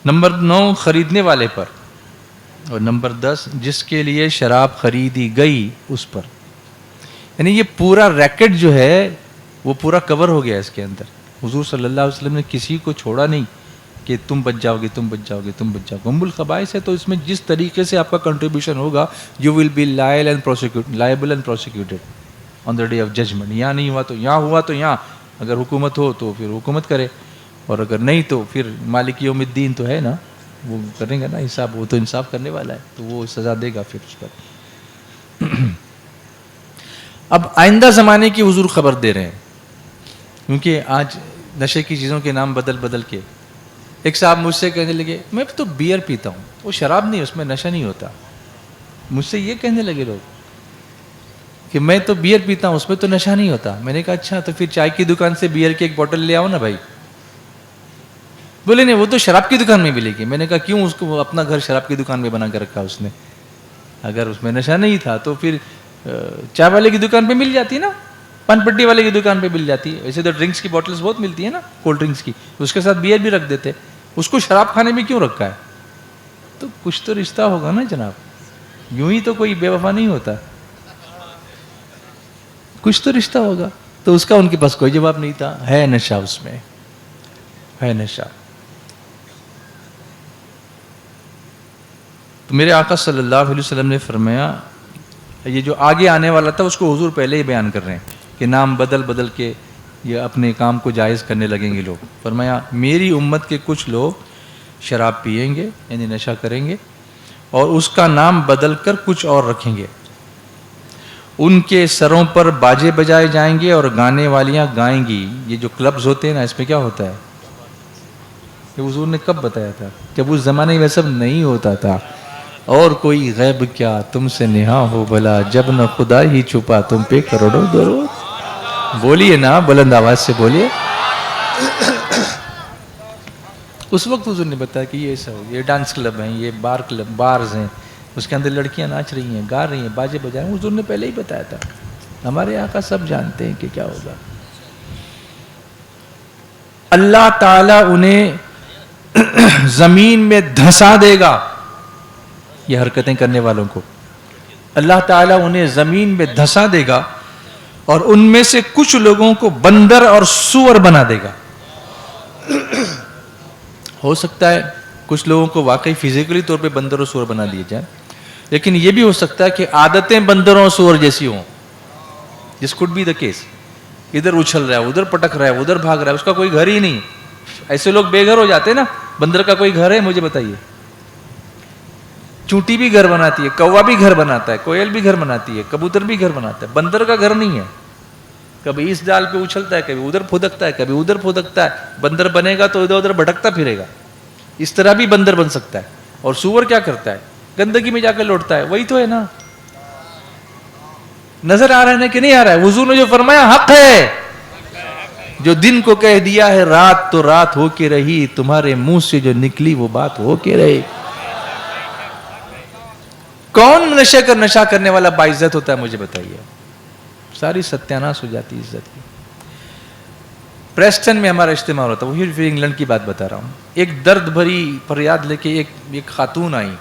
نمبر 9 خریدنے والے پر، اور نمبر 10 جس کے لیے شراب خریدی گئی اس پر. یعنی یہ پورا ریکٹ جو ہے وہ پورا کور ہو گیا اس کے اندر. حضور صلی اللہ علیہ وسلم نے کسی کو چھوڑا نہیں کہ تم بچ جاؤ گے، تم بچ جاؤ گے، تم بچ جاؤ گے. ام الخبائث ہے تو اس میں جس طریقے سے آپ کا کنٹریبیوشن ہوگا you will be liable and prosecuted on the day of judgment. یہاں نہیں ہوا تو یہاں ہوا تو یہاں. اگر حکومت ہو تو پھر حکومت کرے، اور اگر نہیں تو پھر مالک یوم الدین تو ہے نا، وہ کریں گا نا حساب، وہ تو انصاف کرنے والا ہے تو وہ سزا دے گا پھر اس پر. اب آئندہ زمانے کی حضور خبر دے رہے ہیں، کیونکہ آج نشے کی چیزوں کے نام بدل کے. ایک صاحب مجھ سے کہنے لگے میں تو بیئر پیتا ہوں، وہ شراب نہیں، اس میں نشہ نہیں ہوتا. مجھ سے یہ کہنے لگے لوگ کہ میں تو بیئر پیتا ہوں، اس میں تو نشہ نہیں ہوتا. میں نے کہا اچھا تو پھر چائے کی دکان سے بیئر کی ایک بوٹل لے آؤ نا بھائی. بولے نہیں وہ تو شراب کی دکان میں ملے گی. میں نے کہا کیوں، اس کو اپنا گھر شراب کی دکان میں بنا کے رکھا اس نے. اگر اس میں نشہ نہیں تھا تو پھر چائے والے کی دکان پہ مل جاتی نا، پان پٹی والے کی دکان پہ مل جاتی ہے. ویسے تو ڈرنکس کی بوٹلز بہت ملتی ہیں نا، کولڈ ڈرنکس کی، اس کے ساتھ بیئر بھی رکھ دیتے. اس کو شراب کھانے میں کیوں رکھا ہے؟ تو کچھ تو رشتہ ہوگا نا جناب، یوں ہی تو کوئی بے وفا نہیں ہوتا، کچھ تو رشتہ ہوگا. تو اس کا ان کے پاس کوئی جواب نہیں تھا. ہے نشہ، اس میں ہے نشہ. تو میرے آقا صلی اللہ علیہ وسلم نے فرمایا، یہ جو آگے آنے والا تھا اس کو حضور پہلے ہی بیان کر رہے ہیں کہ نام بدل بدل کے یہ اپنے کام کو جائز کرنے لگیں گے لوگ. فرمایا میری امت کے کچھ لوگ شراب پئیں گے یعنی نشہ کریں گے اور اس کا نام بدل کر کچھ اور رکھیں گے. ان کے سروں پر باجے بجائے جائیں گے اور گانے والیاں گائیں گی. یہ جو کلبز ہوتے ہیں نا اس میں کیا ہوتا ہے؟ یہ حضور نے کب بتایا تھا؟ جب اس زمانے میں سب نہیں ہوتا تھا. اور کوئی غیب کیا تم سے نہا ہو بھلا جب نہ خدا ہی چھپا تم پہ کروڑوں درود. بولیے نا بلند آواز سے بولیے. اس وقت حضور نے بتایا کہ یہ سب یہ ڈانس کلب ہیں, یہ بارز ہیں, اس کے اندر لڑکیاں ناچ رہی ہیں, گا رہی ہیں, باجے بجا رہے ہیں. حضور نے پہلے ہی بتایا تھا. ہمارے آقا سب جانتے ہیں کہ کیا ہوگا. اللہ تعالیٰ انہیں زمین میں دھسا دے گا. یہ حرکتیں کرنے والوں کو اللہ تعالیٰ انہیں زمین میں دھسا دے گا اور ان میں سے کچھ لوگوں کو بندر اور سور بنا دے گا. ہو سکتا ہے کچھ لوگوں کو واقعی فزیکلی طور پہ بندر اور سور بنا دیے جائیں, لیکن یہ بھی ہو سکتا ہے کہ عادتیں بندروں اور سور جیسی ہوں. This could be the case. ادھر اچھل رہا ہے, ادھر پٹک رہا ہے, ادھر بھاگ رہا ہے, اس کا کوئی گھر ہی نہیں. ایسے لوگ بے گھر ہو جاتے ہیں نا. بندر کا کوئی گھر ہے مجھے بتائیے؟ چونٹی بھی گھر بناتی ہے, کوا بھی گھر بناتا ہے, کوئل بھی گھر بناتی ہے, کبوتر بھی گھر بناتا ہے. بندر کا گھر نہیں ہے. کبھی اس ڈال پہ اچھلتا ہے, کبھی ادھر پھدکتا ہے, کبھی ادھر پھدکتا ہے. بندر بنے گا تو ادھر ادھر بھٹکتا پھرے گا. اس طرح بھی بندر بن سکتا ہے. اور سور کیا کرتا ہے؟ گندگی میں جا کر لوٹتا ہے. وہی تو ہے نا. نظر آ رہا ہے نا کہ نہیں آ رہا ہے؟ حضور نے جو فرمایا حق ہے. جو دن کو کہہ دیا ہے رات تو رات ہو کے رہی, تمہارے منہ سے جو نکلی وہ بات ہو کے رہی. کون نشہ کرنے والا باعزت ہوتا ہے مجھے بتائیے؟ ساری ستیاناش ہو جاتی عزت کی. پریسٹن میں ہمارا اجتماع ہوتا ہے, وہی پھر انگلینڈ کی بات بتا رہا ہوں. ایک درد بھری فریاد لے کے ایک خاتون آئی.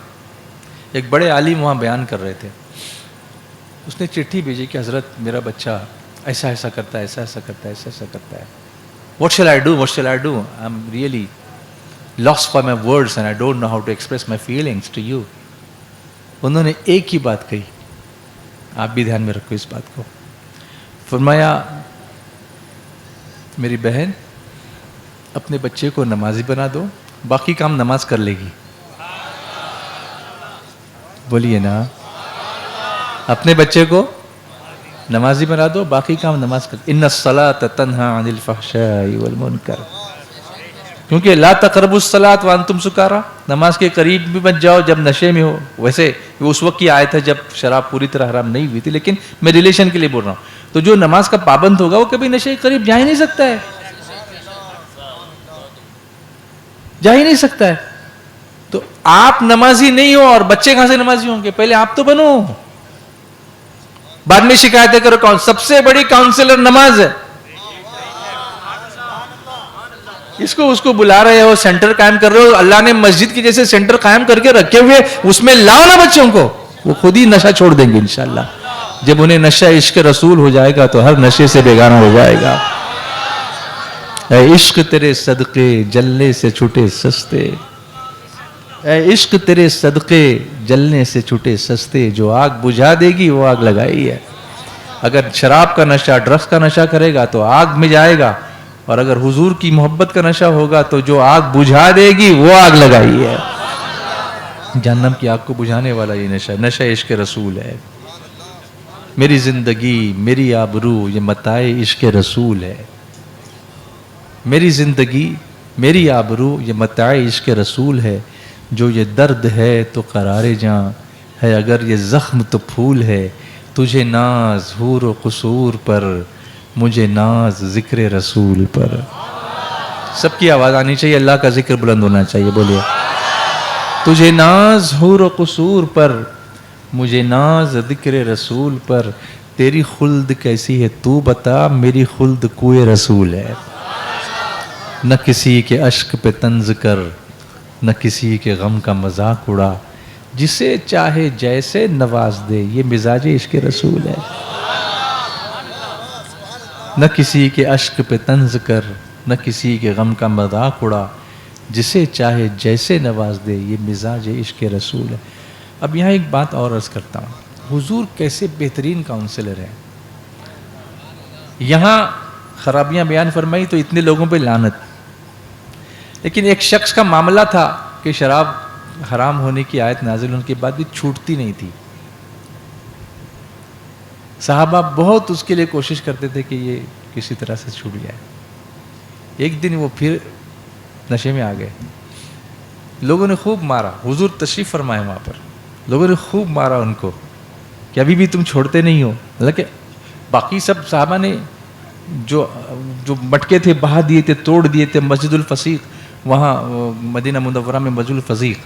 ایک بڑے عالم وہاں بیان کر رہے تھے. اس نے چٹھی بھیجی کہ حضرت میرا بچہ ایسا ایسا کرتا ہے, ایسا ایسا کرتا ہے, ایسا ایسا کرتا ہے. What shall I do? What shall I do? I'm really lost for my words and I don't know how to express my feelings to you. انہوں نے ایک ہی بات کہی, آپ بھی دھیان میں رکھو اس بات کو. فرمایا میری بہن اپنے بچے کو نمازی بنا دو, باقی کام نماز کر لے گی. بولیے نا. اپنے بچے کو نمازی بنا دو, باقی کام نماز کر. ان الصلاۃ تنہی عن الفحشاء والمنکر. کیونکہ لا تقربوا الصلاۃ وانتم سکارا, نماز کے قریب بھی مت جاؤ جب نشے میں ہو. ویسے اس وقت کی آیت ہے جب شراب پوری طرح حرام نہیں ہوئی تھی, لیکن میں ریلیشن کے لیے بول رہا ہوں. تو جو نماز کا پابند ہوگا وہ کبھی نشے کے قریب جا ہی نہیں سکتا ہے, جا ہی نہیں سکتا ہے. تو آپ نمازی نہیں ہو اور بچے کہاں سے نمازی ہوں گے؟ پہلے آپ تو بنو, بعد میں شکایتیں کرو. سب سے بڑی کاؤنسلر نماز ہے. اس کو بلا رہے ہو, سینٹر قائم کر رہے ہو. اللہ نے مسجد کی جیسے سینٹر قائم کر کے رکھے ہوئے, اس میں لاؤ نا بچوں کو. وہ خود ہی نشہ چھوڑ دیں گے انشاءاللہ. جب انہیں نشہ عشق رسول ہو جائے گا تو ہر نشے سے بیگانہ ہو جائے گا. اے عشق تیرے صدقے جلنے سے چھوٹے سستے, اے عشق تیرے صدقے جلنے سے چھوٹے سستے. جو آگ بجھا دے گی وہ آگ لگائی ہے. اگر شراب کا نشہ, ڈرگس کا نشہ کرے گا تو آگ میں جائے گا, اور اگر حضور کی محبت کا نشہ ہوگا تو جو آگ بجھا دے گی وہ آگ لگائی ہے. جہنم کی آگ کو بجھانے والا یہ نشہ عشق رسول ہے. میری زندگی میری آبرو یہ متاع عشق رسول ہے. میری زندگی میری آبرو یہ متاع عشق رسول ہے. جو یہ درد ہے تو قرار جاں ہے, اگر یہ زخم تو پھول ہے. تجھے ناز حور و قصور پر, مجھے ناز ذکر رسول پر. سب کی آواز آنی چاہیے, اللہ کا ذکر بلند ہونا چاہیے. بولیے تجھے ناز حور و قصور پر, مجھے ناز ذکر رسول پر. تیری خلد کیسی ہے تو بتا, میری خلد کوئے رسول ہے. نہ کسی کے اشک پہ طنز کر, نہ کسی کے غم کا مذاق اڑا. جسے چاہے جیسے نواز دے, یہ مزاج عشق رسول ہے. نہ کسی کے اشک پہ طنز کر, نہ کسی کے غم کا مذاق اڑا. جسے چاہے جیسے نواز دے, یہ مزاج عشق رسول ہے. اب یہاں ایک بات اور عرض کرتا ہوں. حضور کیسے بہترین کاؤنسلر ہیں. یہاں خرابیاں بیان فرمائی تو اتنے لوگوں پہ لعنت. لیکن ایک شخص کا معاملہ تھا کہ شراب حرام ہونے کی آیت نازل ہونے کے بعد بھی چھوٹتی نہیں تھی. صحابہ بہت اس کے لیے کوشش کرتے تھے کہ یہ کسی طرح سے چھوٹ جائے. ایک دن وہ پھر نشے میں آ گئے. لوگوں نے خوب مارا. حضور تشریف فرمائے وہاں پر. لوگوں نے خوب مارا ان کو کہ ابھی بھی تم چھوڑتے نہیں ہو. حالانکہ باقی سب صحابہ نے جو مٹکے تھے بہا دیے تھے, توڑ دیے تھے. مسجد الفسیق وہاں مدینہ منورہ میں مسجد الفسیق,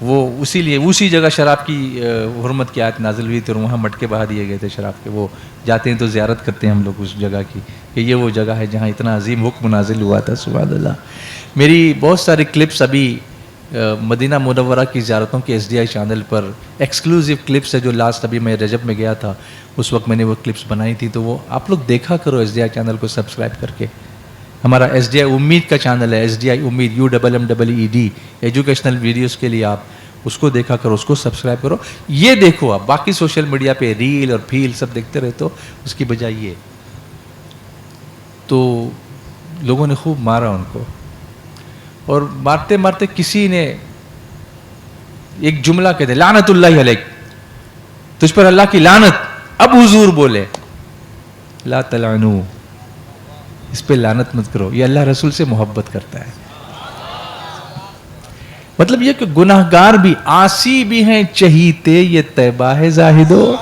وہ اسی جگہ شراب کی حرمت کی آیت نازل ہوئی تھی اور وہاں مٹکے بہا دیے گئے تھے شراب کے. وہ جاتے ہیں تو زیارت کرتے ہیں ہم لوگ اس جگہ کی کہ یہ وہ جگہ ہے جہاں اتنا عظیم حکم نازل ہوا تھا. سبحان اللہ. میری بہت ساری کلپس ابھی مدینہ منورہ کی زیارتوں کے SDI چینل پر ایکسکلوزیو کلپس ہے جو لاسٹ ابھی میں رجب میں گیا تھا اس وقت میں نے وہ کلپس بنائی تھی. تو وہ آپ لوگ دیکھا کرو SDI چینل کو سبسکرائب کر کے. ہمارا SDI امید کا چینل ہے, SDI امید UMMED, ایجوکیشنل ویڈیوز کے لیے آپ اس کو دیکھا کرو, اس کو سبسکرائب کرو. یہ دیکھو آپ باقی سوشل میڈیا پہ ریل اور پھیل سب دیکھتے رہتے ہو, اس کی بجائے یہ. تو لوگوں نے خوب مارا ان کو اور مارتے مارتے کسی نے ایک جملہ کہتے لعنت اللہ علیک, تجھ پر اللہ کی لعنت. اب حضور بولے لا تلعنو, اس پہ لعنت مت کرو, یہ اللہ رسول سے محبت کرتا ہے. مطلب یہ کہ گناہگار بھی عاصی بھی ہیں چہیتے یہ طیبہ ہے زاہدو.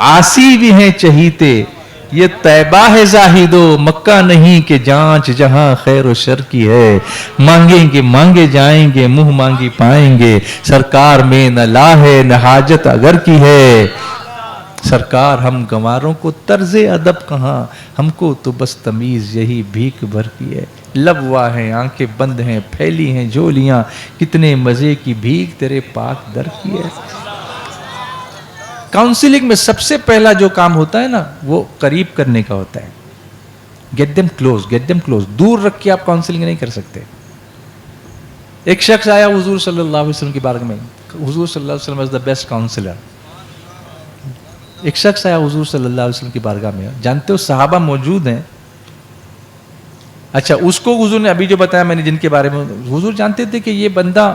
عاصی بھی ہیں چہیتے یہ طیبہ ہے زاہدو. مکہ نہیں کہ جانچ جہاں خیر و شر کی ہے. مانگیں گے مانگے جائیں گے منہ مانگی پائیں گے. سرکار میں نہ لا ہے نہ حاجت اگر کی ہے. سرکار ہم گنواروں کو طرز ادب کہاں, ہم کو تو بس تمیز یہی بھیک بھر کی ہے. لب وا ہیں آنکھیں بند ہیں پھیلی ہیں جولیاں, کتنے مزے کی بھیک تیرے پاک در کی ہے. کاؤنسلنگ میں سب سے پہلا جو کام ہوتا ہے نا وہ قریب کرنے کا ہوتا ہے. Get them close. دور رکھ کے آپ کاؤنسلنگ نہیں کر سکتے. ایک شخص آیا حضور صلی اللہ علیہ وسلم کی بارگاہ میں. حضور صلی اللہ علیہ وسلم از دا بیسٹ کاؤنسلر. ایک شخص آیا حضور صلی اللہ علیہ وسلم کی بارگاہ میں, جانتے ہو صحابہ موجود ہیں. اچھا اس کو حضور نے ابھی جو بتایا میں نے جن کے بارے میں, حضور جانتے تھے کہ یہ بندہ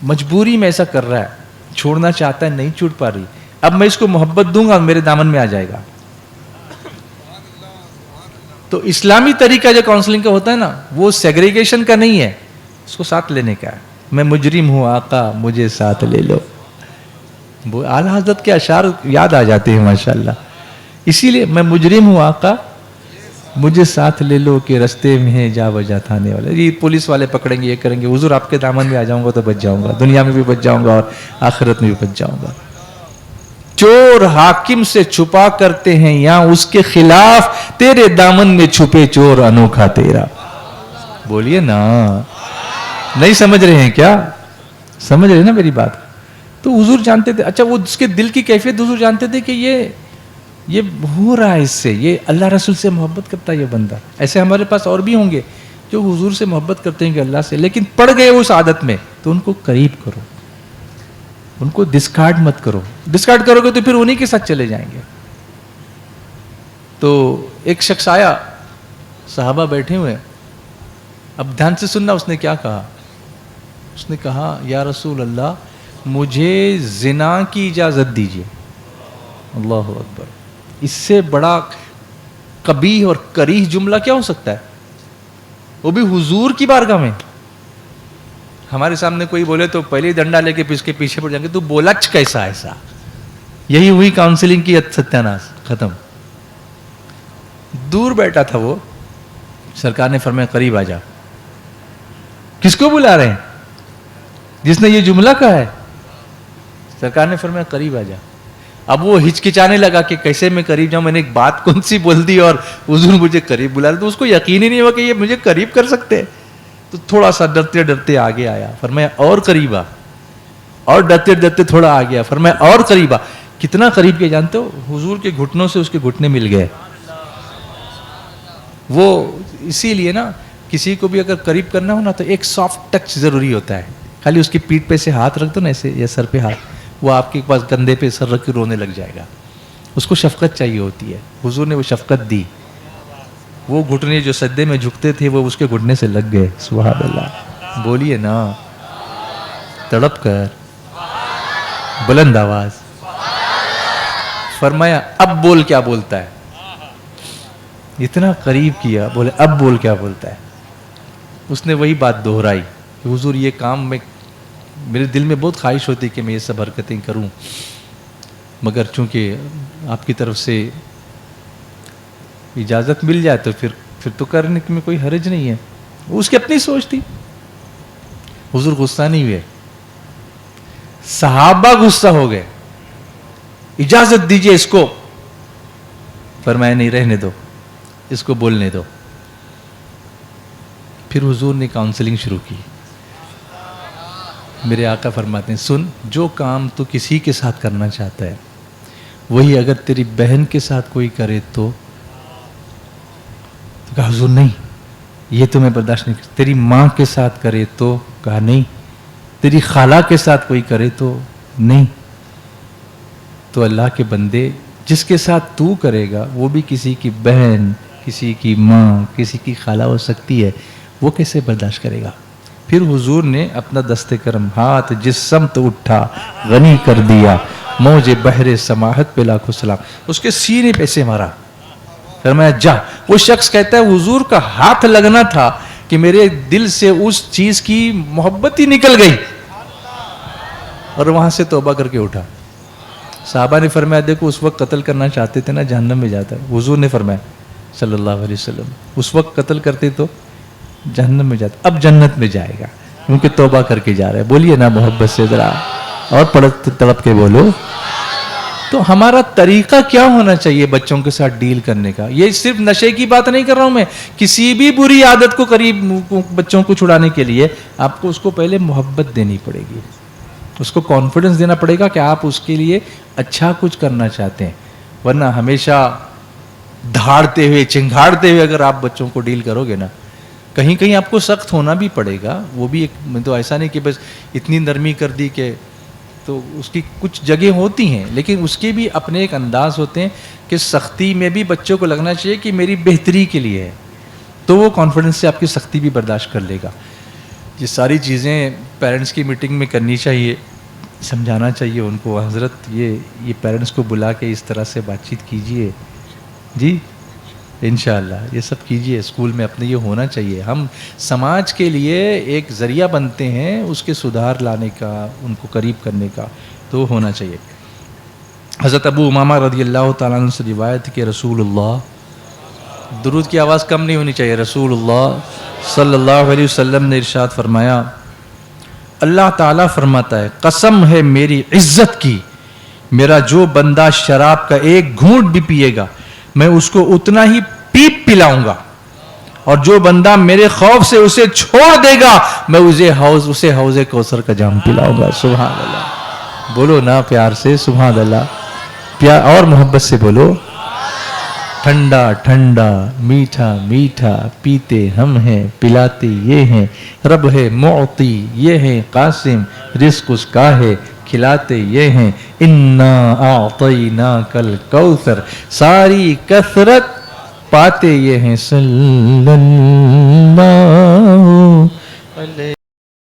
مجبوری میں ایسا کر رہا ہے, چھوڑنا چاہتا ہے نہیں چھوٹ پا رہی, اب میں اس کو محبت دوں گا میرے دامن میں آ جائے گا. تو اسلامی طریقہ جو کاؤنسلنگ کا ہوتا ہے نا وہ سیگریگیشن کا نہیں ہے, اس کو ساتھ لینے کا ہے. میں مجرم ہوں آقا مجھے ساتھ لے لو. وہ اعلیٰ حضرت کے اشعار یاد آ جاتے ہیں ماشاءاللہ. اسی لیے میں مجرم ہوں آقا مجھے ساتھ لے لو کہ رستے میں ہے جا بجا تھانے والے. یہ پولیس والے پکڑیں گے یہ کریں گے, حضور آپ کے دامن میں آ جاؤں گا تو بچ جاؤں گا, دنیا میں بھی بچ جاؤں گا اور آخرت میں بھی بچ جاؤں گا. چور حاکم سے چھپا کرتے ہیں یا اس کے خلاف, تیرے دامن میں چھپے چور انوکھا تیرا. بولیے نا, نہیں سمجھ رہے ہیں کیا؟ سمجھ رہے ہیں نا میری بات؟ تو حضور جانتے تھے. اچھا وہ اس کے دل کی کیفیت حضور جانتے تھے کہ یہ ہو رہا ہے اس سے, یہ اللہ رسول سے محبت کرتا ہے یہ بندہ. ایسے ہمارے پاس اور بھی ہوں گے جو حضور سے محبت کرتے ہیں کہ اللہ سے, لیکن پڑ گئے اس عادت میں, تو ان کو قریب کرو, ان کو ڈسکارڈ مت کرو. ڈسکارڈ کرو گے تو پھر انہی کے ساتھ چلے جائیں گے. تو ایک شخص آیا, صحابہ بیٹھے ہوئے, اب دھیان سے سننا اس نے کیا کہا. اس نے کہا یا رسول اللہ مجھے زنا کی اجازت دیجیے. اللہ اکبر. اس سے بڑا قبیح اور کریہ جملہ کیا ہو سکتا ہے, وہ بھی حضور کی بارگاہ میں. ہمارے سامنے کوئی بولے تو پہلے ہی ڈنڈا لے کے اس کے پیچھے پڑ جائیں گے, تو بولچ کیسا ایسا. یہی ہوئی کاؤنسلنگ کی ستیاناش, ختم. دور بیٹھا تھا وہ, سرکار نے فرمایا قریب آ جا. کس کو بلا رہے ہیں؟ جس نے یہ جملہ کہا ہے. سرکار نے فرمایا قریب آ جا. اب وہ ہچکچانے لگا کہ کیسے میں قریب جاؤں, میں نے ایک بات کون سی بول دی اور حضور مجھے قریب بلا رہے. تو اس کو یقین ہی نہیں ہوا کہ یہ مجھے قریب کر سکتے. تو تھوڑا سا ڈرتے ڈرتے آگے آیا, فرمایا اور قریب آ. اور ڈرتے ڈرتے تھوڑا آ گیا, فرمایا اور قریب آ. کتنا قریب کیا جانتے ہو؟ حضور کے گھٹنوں سے اس کے گھٹنے مل گئے. وہ اسی لیے نا کسی کو بھی اگر قریب کرنا ہو نا تو ایک سافٹ ٹچ ضروری ہوتا ہے. خالی اس کی پیٹھ پہ سے ہاتھ رکھ دو نا ایسے, یا سر پہ ہاتھ, وہ آپ کے پاس کندھے پہ سر رکھ کے رونے لگ جائے گا. اس کو شفقت چاہیے ہوتی ہے. حضور نے وہ شفقت دی. وہ گھٹنے جو سجدے میں جھکتے تھے وہ اس کے گھٹنے سے لگ گئے. سبحان اللہ. بولیے نا تڑپ کر بلند آواز. فرمایا اب بول کیا بولتا ہے. اتنا قریب کیا, بولے اب بول کیا بولتا ہے. اس نے وہی بات دہرائی کہ حضور یہ کام میں میرے دل میں بہت خواہش ہوتی کہ میں یہ سب حرکتیں کروں, مگر چونکہ آپ کی طرف سے اجازت مل جائے تو پھر تو کرنے میں کوئی حرج نہیں ہے. وہ اس کی اپنی سوچ تھی. حضور غصہ نہیں ہوئے, صحابہ غصہ ہو گئے. اجازت دیجئے اس کو. فرمایا نہیں, رہنے دو, اس کو بولنے دو. پھر حضور نے کاؤنسلنگ شروع کی. میرے آقا فرماتے ہیں سن, جو کام تو کسی کے ساتھ کرنا چاہتا ہے وہی اگر تیری بہن کے ساتھ کوئی کرے تو کہا حضور نہیں, یہ تو میں برداشت نہیں کرتا. تیری ماں کے ساتھ کرے تو کہا نہیں. تیری خالہ کے ساتھ کوئی کرے تو نہیں. تو اللہ کے بندے, جس کے ساتھ تو کرے گا وہ بھی کسی کی بہن, کسی کی ماں, کسی کی خالہ ہو سکتی ہے, وہ کیسے برداشت کرے گا. پھر حضور نے اپنا دست کرم ہاتھ جس سمت اٹھا غنی کر دیا, موج بحر سماحت پہ لاکھوں سلام. اس کے سینے پہ سے مارا. فرمایا جا. وہ شخص کہتا ہے حضور کا ہاتھ لگنا تھا کہ میرے دل سے اس چیز کی محبت ہی نکل گئی اور وہاں سے توبہ کر کے اٹھا. صحابہ نے فرمایا دیکھو اس وقت قتل کرنا چاہتے تھے نا, جہنم میں جاتا ہے. حضور نے فرمایا صلی اللہ علیہ وسلم اس وقت قتل کرتے تو جہنم میں جاتا, اب جنت میں جائے گا کیونکہ توبہ کر کے جا رہا ہے. بولیے نا محبت سے ذرا اور تڑپ کے بولو. تو ہمارا طریقہ کیا ہونا چاہیے بچوں کے ساتھ ڈیل کرنے کا. یہ صرف نشے کی بات نہیں کر رہا ہوں میں, کسی بھی بری عادت کو قریب بچوں کو چھڑانے کے لیے آپ کو اس کو پہلے محبت دینی پڑے گی, اس کو کانفیڈنس دینا پڑے گا کہ آپ اس کے لیے اچھا کچھ کرنا چاہتے ہیں. ورنہ ہمیشہ دھاڑتے ہوئے چنگھاڑتے ہوئے اگر آپ بچوں کو ڈیل کرو گے نا, کہیں کہیں آپ کو سخت ہونا بھی پڑے گا. وہ بھی ایک تو ایسا نہیں کہ بس اتنی نرمی کر دی کہ, تو اس کی کچھ جگہ ہوتی ہیں لیکن اس کے بھی اپنے ایک انداز ہوتے ہیں کہ سختی میں بھی بچوں کو لگنا چاہیے کہ میری بہتری کے لیے ہے, تو وہ کانفیڈنس سے آپ کی سختی بھی برداشت کر لے گا. یہ ساری چیزیں پیرنٹس کی میٹنگ میں کرنی چاہیے, سمجھانا چاہیے ان کو. حضرت یہ پیرنٹس کو بلا کے اس طرح سے بات چیت کیجئے جی, انشاءاللہ یہ سب کیجئے. اسکول میں اپنے یہ ہونا چاہیے. ہم سماج کے لیے ایک ذریعہ بنتے ہیں اس کے سدھار لانے کا, ان کو قریب کرنے کا, تو ہونا چاہیے. حضرت ابو امامہ رضی اللہ تعالیٰ عنہ سے روایت کہ رسول اللہ, درود کی آواز کم نہیں ہونی چاہیے, رسول اللہ صلی اللہ علیہ وسلم نے ارشاد فرمایا, اللہ تعالیٰ فرماتا ہے قسم ہے میری عزت کی, میرا جو بندہ شراب کا ایک گھونٹ بھی پیے گا میں اس کو اتنا ہی پیپ پلاؤں گا, اور جو بندہ میرے خوف سے اسے چھوڑ دے گا میں اسے حوض کوثر کا جام پلاؤں گا. سبحان اللہ. بولو نا پیار سے سبحان اللہ, پیار اور محبت سے بولو. ٹھنڈا ٹھنڈا میٹھا میٹھا پیتے ہم ہیں, پلاتے یہ ہیں, رب ہے معطی یہ ہے قاسم, رزق اس کا ہے کھلاتے یہ ہیں, انا اعطیناک الکوثر, ساری کثرت پاتے یہ ہیں. صلی اللہ